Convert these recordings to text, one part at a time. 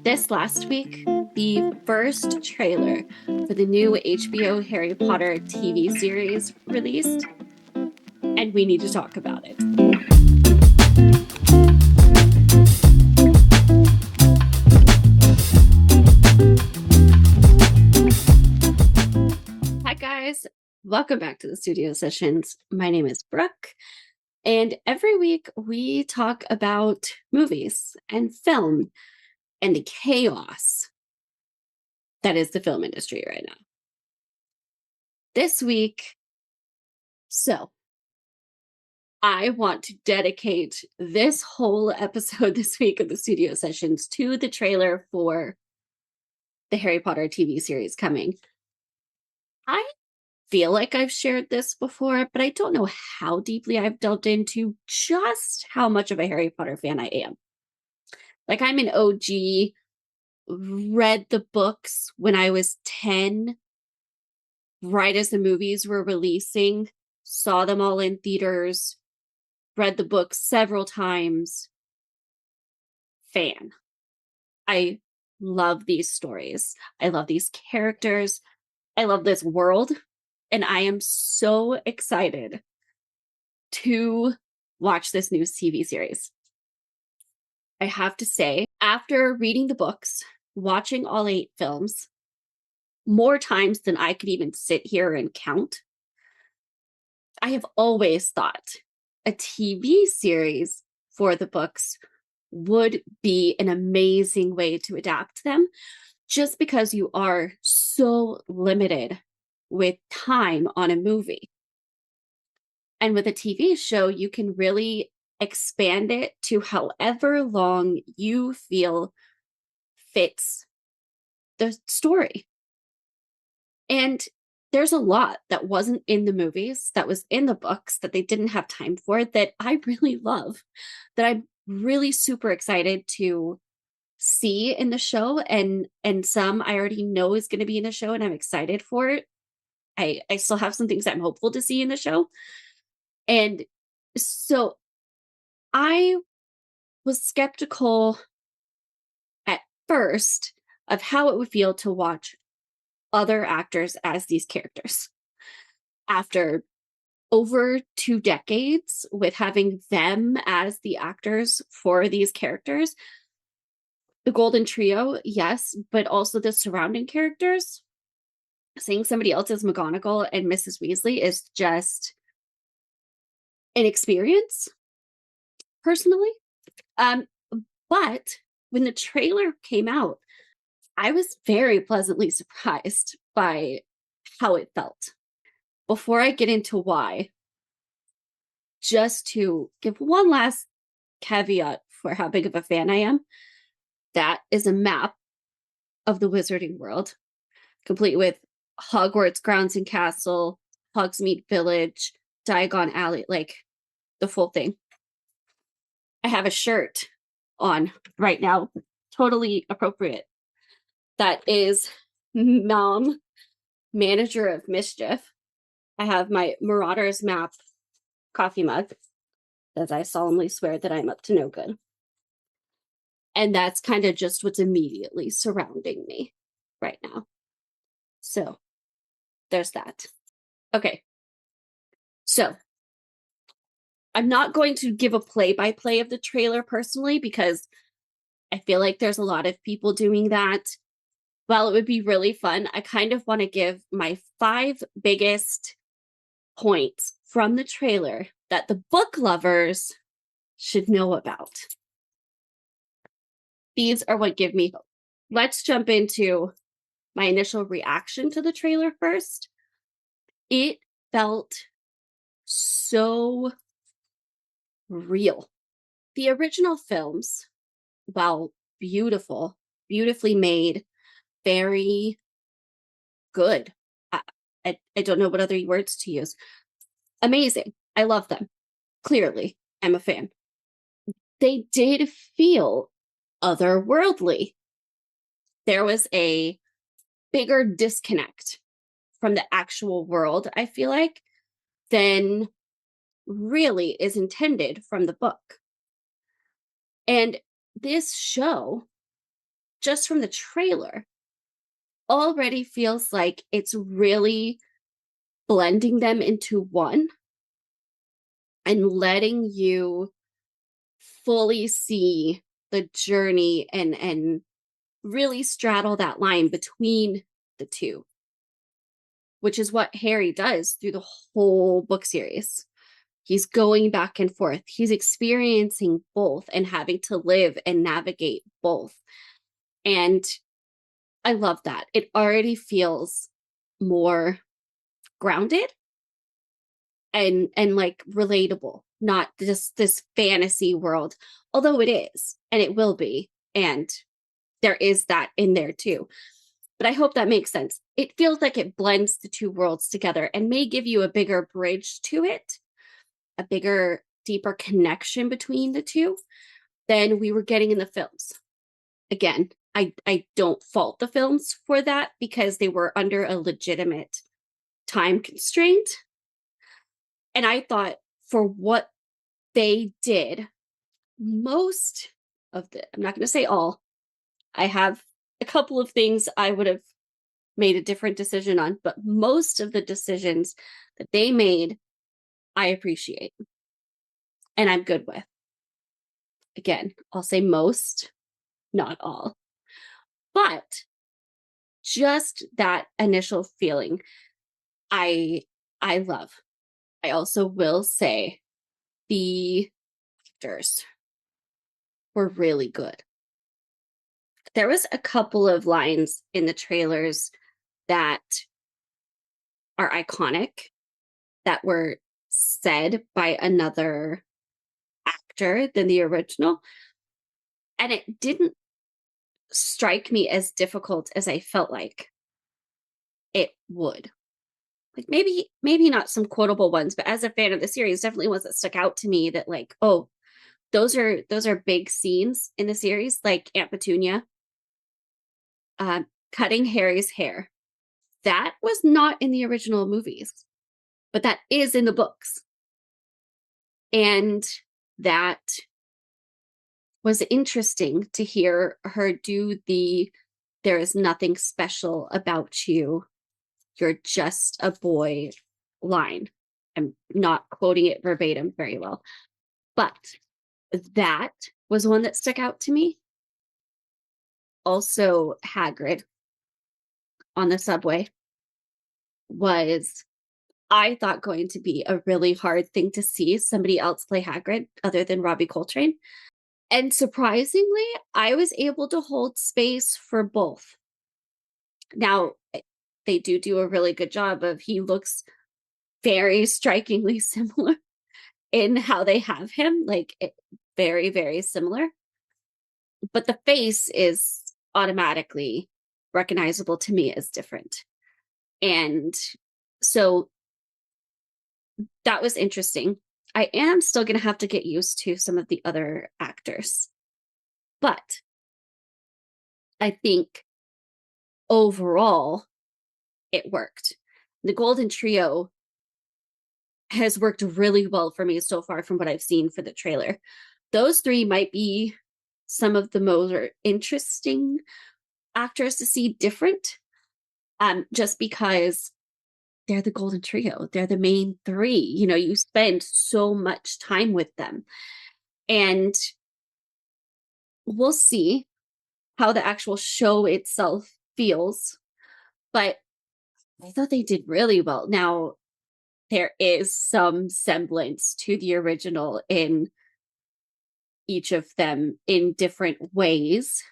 This last week, the first trailer for the new HBO Harry Potter TV series released, and we need to talk about it. Hi, guys. Welcome back to the studio sessions. My name is Brooke, and every week we talk about movies and film and the chaos that is the film industry right now. This week, I want to dedicate this whole episode this week of the studio sessions to the trailer for the Harry Potter TV series coming. I feel like I've shared this before, but I don't know how deeply I've delved into just how much of a Harry Potter fan I am. Like, I'm an OG, read the books when I was 10, right as the movies were releasing, saw them all in theaters, read the books several times. Fan. I love these stories. I love these characters. I love this world. And I am so excited to watch this new TV series. I have to say, after reading the books, watching all 8 films, more times than I could even sit here and count, I have always thought a TV series for the books would be an amazing way to adapt them, just because you are so limited with time on a movie. And with a TV show, you can really expand it to however long you feel fits the story. And there's a lot that wasn't in the movies, that was in the books, that they didn't have time for, that I really love, that I'm really super excited to see in the show, and some I already know is going to be in the show, and I'm excited for it. I still have some things I'm hopeful to see in the show. And so I was skeptical at first of how it would feel to watch other actors as these characters. After over 2 decades with having them as the actors for these characters, the Golden Trio, yes, but also the surrounding characters, seeing somebody else as McGonagall and Mrs. Weasley is just an experience, personally. But when the trailer came out, I was very pleasantly surprised by how it felt. Before I get into why, just to give one last caveat for how big of a fan I am, that is a map of the wizarding world, complete with Hogwarts grounds and castle, Hogsmeade Village, Diagon Alley, like the full thing. I have a shirt on right now, totally appropriate. That is Mom, Manager of Mischief. I have my Marauders map coffee mug, as I solemnly swear that I'm up to no good. And that's kind of just what's immediately surrounding me right now. So there's that. Okay. So I'm not going to give a play-by-play of the trailer personally, because I feel like there's a lot of people doing that. While it would be really fun, I kind of want to give my 5 biggest points from the trailer that the book lovers should know about. These are what give me hope. Let's jump into my initial reaction to the trailer first. It felt so real. The original films, while beautiful, beautifully made, very good. I don't know what other words to use. Amazing. I love them. Clearly, I'm a fan. They did feel otherworldly. There was a bigger disconnect from the actual world, I feel like, than really is intended from the book. And this show just from the trailer already feels like it's really blending them into one and letting you fully see the journey and really straddle that line between the two, which is what Harry does through the whole book series. He's going back and forth. He's experiencing both and having to live and navigate both. And I love that. It already feels more grounded and like relatable, not just this fantasy world, although it is and it will be. And there is that in there too. But I hope that makes sense. It feels like it blends the two worlds together and may give you a bigger bridge to it, a bigger, deeper connection between the two than we were getting in the films. Again, I don't fault the films for that because they were under a legitimate time constraint. And I thought for what they did, most of the, I'm not going to say all, I have a couple of things I would have made a different decision on, but most of the decisions that they made, I appreciate and I'm good with. Again, I'll say most, not all. But just that initial feeling, I love. I also will say the actors were really good. There was a couple of lines in the trailers that are iconic that were said by another actor than the original. And it didn't strike me as difficult as I felt like it would. Like maybe not some quotable ones, but as a fan of the series, definitely ones that stuck out to me that like, oh, those are big scenes in the series, like Aunt Petunia cutting Harry's hair. That was not in the original movies, but that is in the books. And that was interesting to hear her do the "there is nothing special about you, you're just a boy" line. I'm not quoting it verbatim very well, but that was one that stuck out to me. Also, Hagrid on the subway was, I thought, going to be a really hard thing to see somebody else play Hagrid other than Robbie Coltrane. And surprisingly, I was able to hold space for both. Now, they do a really good job of, he looks very strikingly similar in how they have him, like very, very similar. But the face is automatically recognizable to me as different. And so that was interesting. I am still going to have to get used to some of the other actors. But I think overall, it worked. The Golden Trio has worked really well for me so far from what I've seen for the trailer. Those three might be some of the most interesting actors to see different, just because they're the Golden Trio. They're the main three. You know, you spend so much time with them. And we'll see how the actual show itself feels. But I thought they did really well. Now, there is some semblance to the original in each of them in different ways.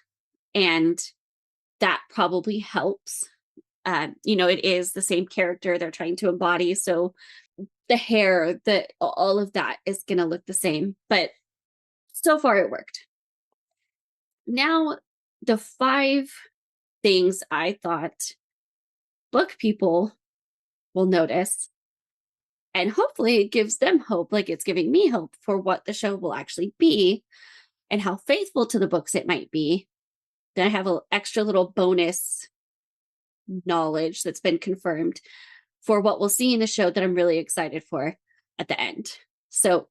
And that probably helps. It is the same character they're trying to embody. So the hair, all of that is going to look the same. But so far it worked. Now, the 5 things I thought book people will notice, and hopefully it gives them hope, like it's giving me hope for what the show will actually be and how faithful to the books it might be. Then I have an extra little bonus knowledge that's been confirmed for what we'll see in the show that I'm really excited for at the end. So,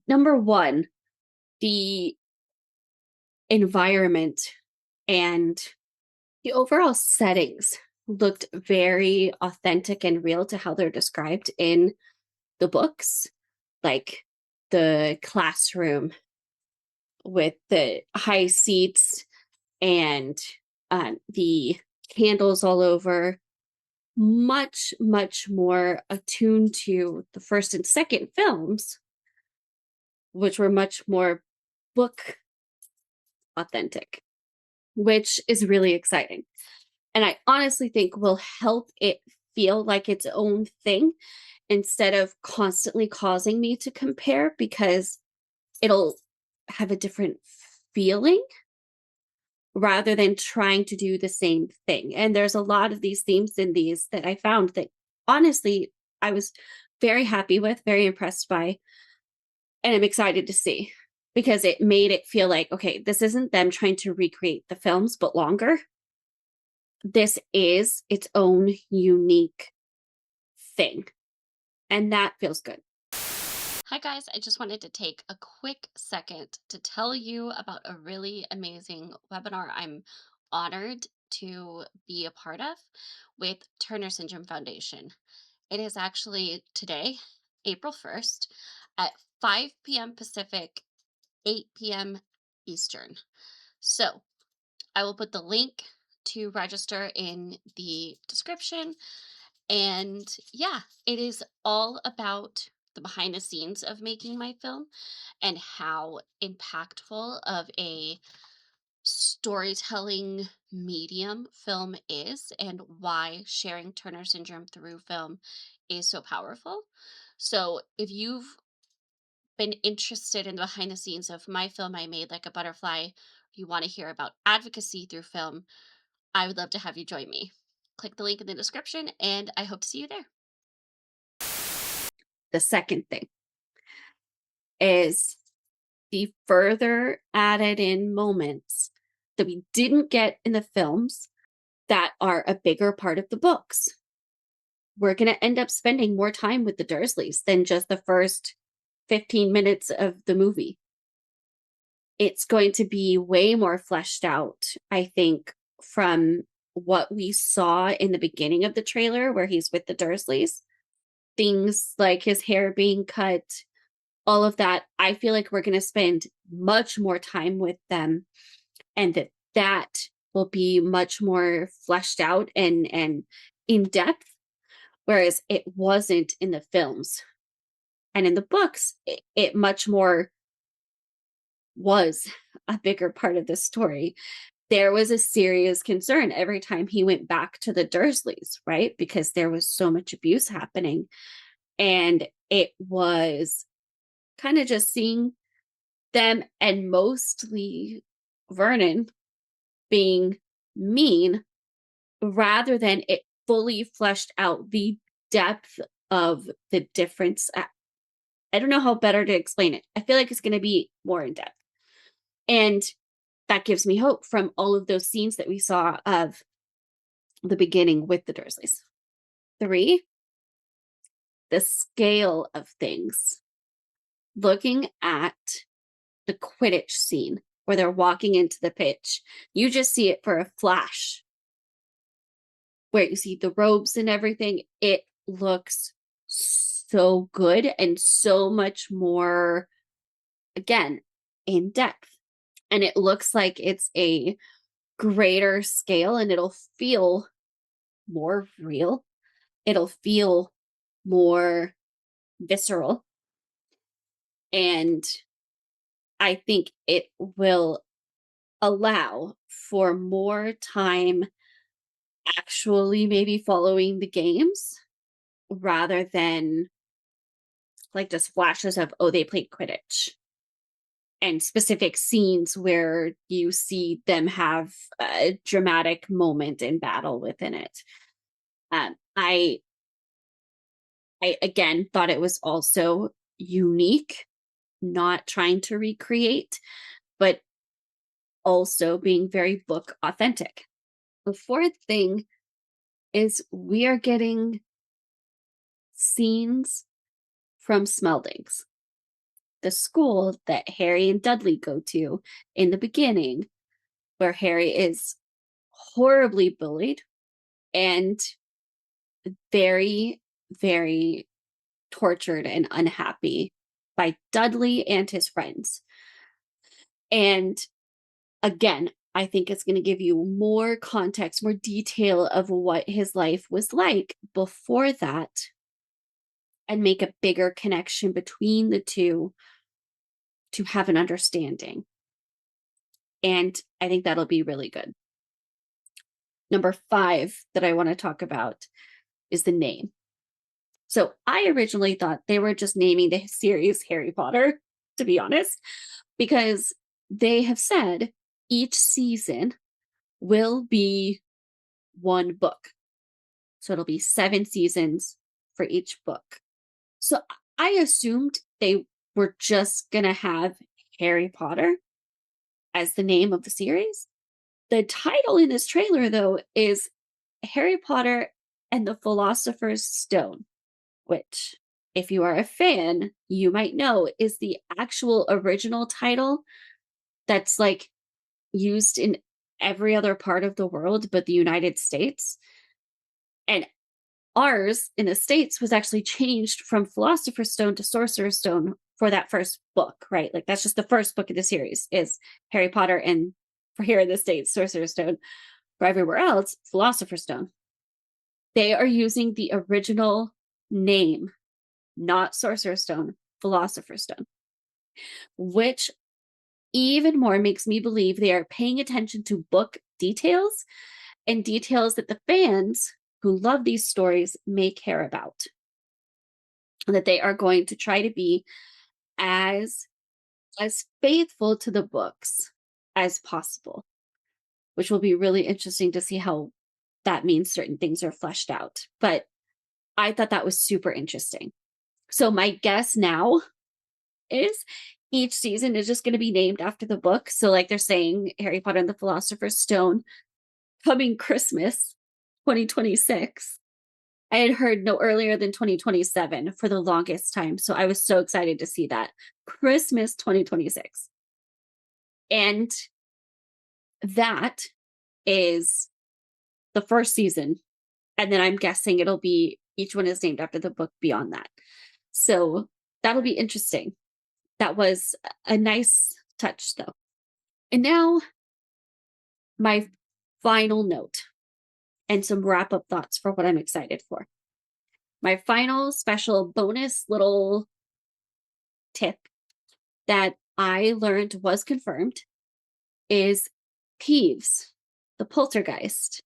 number 1, the environment and the overall settings looked very authentic and real to how they're described in the books, like the classroom with the high seats and the candles all over, much, much more attuned to the first and second films, which were much more book authentic, which is really exciting. And I honestly think will help it feel like its own thing instead of constantly causing me to compare, because it'll have a different feeling rather than trying to do the same thing. And there's a lot of these themes in these that I found that honestly I was very happy with, very impressed by, and I'm excited to see, because it made it feel like, okay, this isn't them trying to recreate the films but longer. This is its own unique thing, and that feels good. Hi, guys. I just wanted to take a quick second to tell you about a really amazing webinar I'm honored to be a part of with Turner Syndrome Foundation. It is actually today, April 1st, at 5 p.m. Pacific, 8 p.m. Eastern. So I will put the link to register in the description. And yeah, it is all about the behind the scenes of making my film and how impactful of a storytelling medium film is, and why sharing Turner syndrome through film is so powerful. So if you've been interested in the behind the scenes of my film I Made Like a Butterfly, you want to hear about advocacy through film, I would love to have you join me. Click the link in the description, and I hope to see you there. The second thing is the further added in moments that we didn't get in the films that are a bigger part of the books. We're going to end up spending more time with the Dursleys than just the first 15 minutes of the movie. It's going to be way more fleshed out, I think, from what we saw in the beginning of the trailer where he's with the Dursleys. Things like his hair being cut, all of that. I feel like we're going to spend much more time with them, and that will be much more fleshed out and in depth, whereas it wasn't in the films. And in the books, it much more was a bigger part of the story. There was a serious concern every time he went back to the Dursleys, right? Because there was so much abuse happening. And it was kind of just seeing them, and mostly Vernon, being mean, rather than it fully fleshed out the depth of the difference. I don't know how better to explain it. I feel like it's going to be more in depth. And that gives me hope from all of those scenes that we saw of the beginning with the Dursleys. 3, the scale of things. Looking at the Quidditch scene where they're walking into the pitch, you just see it for a flash, where you see the robes and everything. It looks so good and so much more, again, in depth. And it looks like it's a greater scale, and it'll feel more real. It'll feel more visceral. And I think it will allow for more time actually maybe following the games, rather than like just flashes of, oh, they played Quidditch, and specific scenes where you see them have a dramatic moment in battle within it. I again thought it was also unique, not trying to recreate, but also being very book authentic. The fourth thing is we are getting scenes from Smeldings, the school that Harry and Dudley go to in the beginning, where Harry is horribly bullied and very, very tortured and unhappy by Dudley and his friends. And again, I think it's going to give you more context, more detail of what his life was like before that, and make a bigger connection between the two to have an understanding. And I think that'll be really good. Number 5 that I want to talk about is the name. So I originally thought they were just naming the series Harry Potter, to be honest, because they have said each season will be one book. So it'll be 7 seasons for each book. So I assumed they were just going to have Harry Potter as the name of the series. The title in this trailer, though, is Harry Potter and the Philosopher's Stone, which, if you are a fan, you might know is the actual original title that's like used in every other part of the world but the United States. And ours in the States was actually changed from Philosopher's Stone to Sorcerer's Stone for that first book, right? Like that's just the first book of the series is Harry Potter, and for here in the States, Sorcerer's Stone. For everywhere else, Philosopher's Stone. They are using the original name, not Sorcerer's Stone, Philosopher's Stone, which even more makes me believe they are paying attention to book details and details that the fans who love these stories may care about. And that they are going to try to be as faithful to the books as possible, which will be really interesting to see how that means certain things are fleshed out. But I thought that was super interesting. So my guess now is each season is just going to be named after the book. So like they're saying Harry Potter and the Philosopher's Stone coming Christmas 2026. I had heard no earlier than 2027 for the longest time. So I was so excited to see that. Christmas 2026. And that is the first season. And then I'm guessing it'll be each one is named after the book beyond that. So that'll be interesting. That was a nice touch, though. And now, my final note and some wrap up thoughts for what I'm excited for. My final special bonus little tip that I learned was confirmed is Peeves, the poltergeist,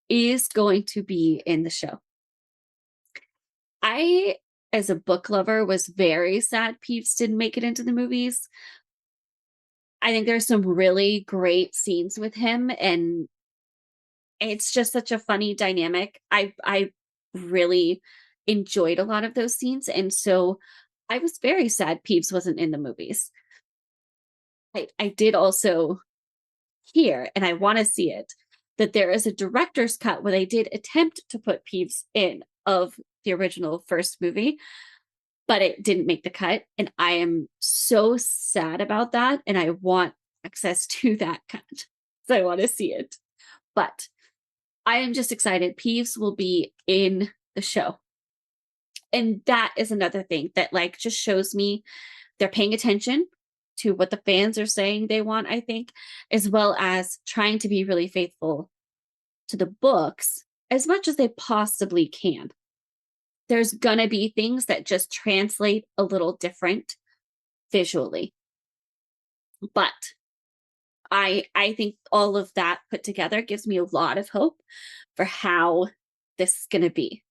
is going to be in the show. I, as a book lover, was very sad Peeves didn't make it into the movies. I think there's some really great scenes with him, and it's just such a funny dynamic. I really enjoyed a lot of those scenes, and so I was very sad Peeves wasn't in the movies. I did also hear, and I want to see it, that there is a director's cut where they did attempt to put Peeves in of the original first movie, but it didn't make the cut. And I am so sad about that. And I want access to that cut. So I want to see it. But I am just excited. Peeves will be in the show. And that is another thing that like just shows me they're paying attention to what the fans are saying they want, I think, as well as trying to be really faithful to the books as much as they possibly can. There's gonna be things that just translate a little different visually. But I think all of that put together gives me a lot of hope for how this is gonna be.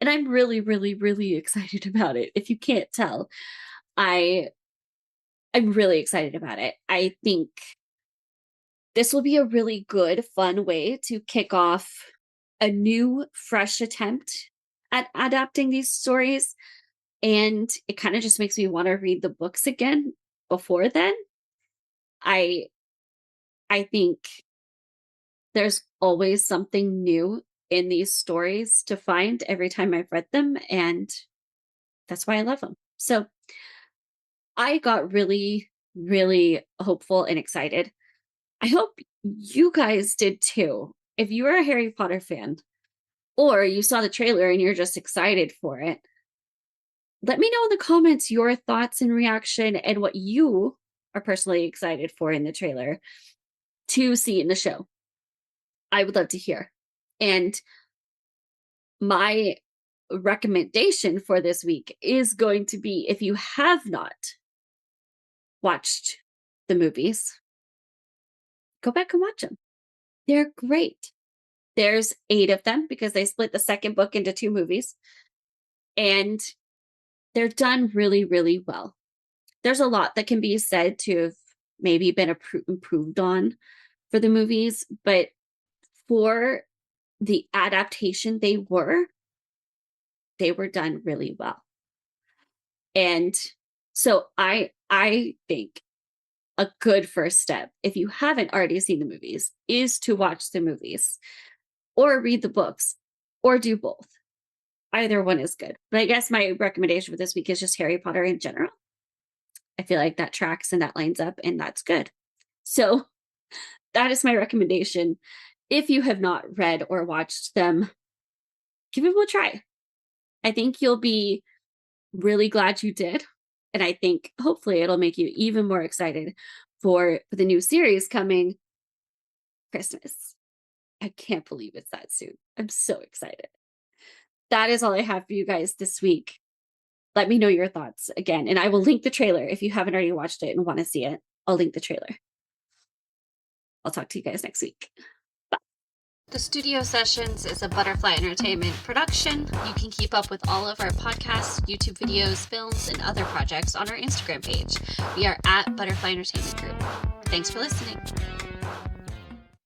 And I'm really, really, really excited about it. If you can't tell, I'm really excited about it. I think this will be a really good, fun way to kick off a new, fresh attempt at adapting these stories. And it kind of just makes me want to read the books again before then. I think there's always something new in these stories to find every time I've read them, and that's why I love them. So I got really, really hopeful and excited. I hope you guys did too. If you're a Harry Potter fan, or you saw the trailer and you're just excited for it, let me know in the comments your thoughts and reaction and what you are personally excited for in the trailer to see in the show. I would love to hear. And my recommendation for this week is going to be, if you have not watched the movies, go back and watch them. They're great. There's 8 of them because they split the second book into 2 movies. And they're done really, really well. There's a lot that can be said to have maybe been improved on for the movies, but for the adaptation they were done really well. And so I think a good first step, if you haven't already seen the movies, is to watch the movies or read the books or do both. Either one is good. But I guess my recommendation for this week is just Harry Potter in general. I feel like that tracks and that lines up, and that's good. So that is my recommendation. If you have not read or watched them, give them a try. I think you'll be really glad you did. And I think hopefully it'll make you even more excited for the new series coming Christmas. I can't believe it's that soon. I'm so excited. That is all I have for you guys this week. Let me know your thoughts again, and I will link the trailer if you haven't already watched it and want to see it. I'll link the trailer. I'll talk to you guys next week. Bye. The Studio Sessions is a Butterfly Entertainment production. You can keep up with all of our podcasts, YouTube videos, films, and other projects on our Instagram page. We are at Butterfly Entertainment Group. Thanks for listening.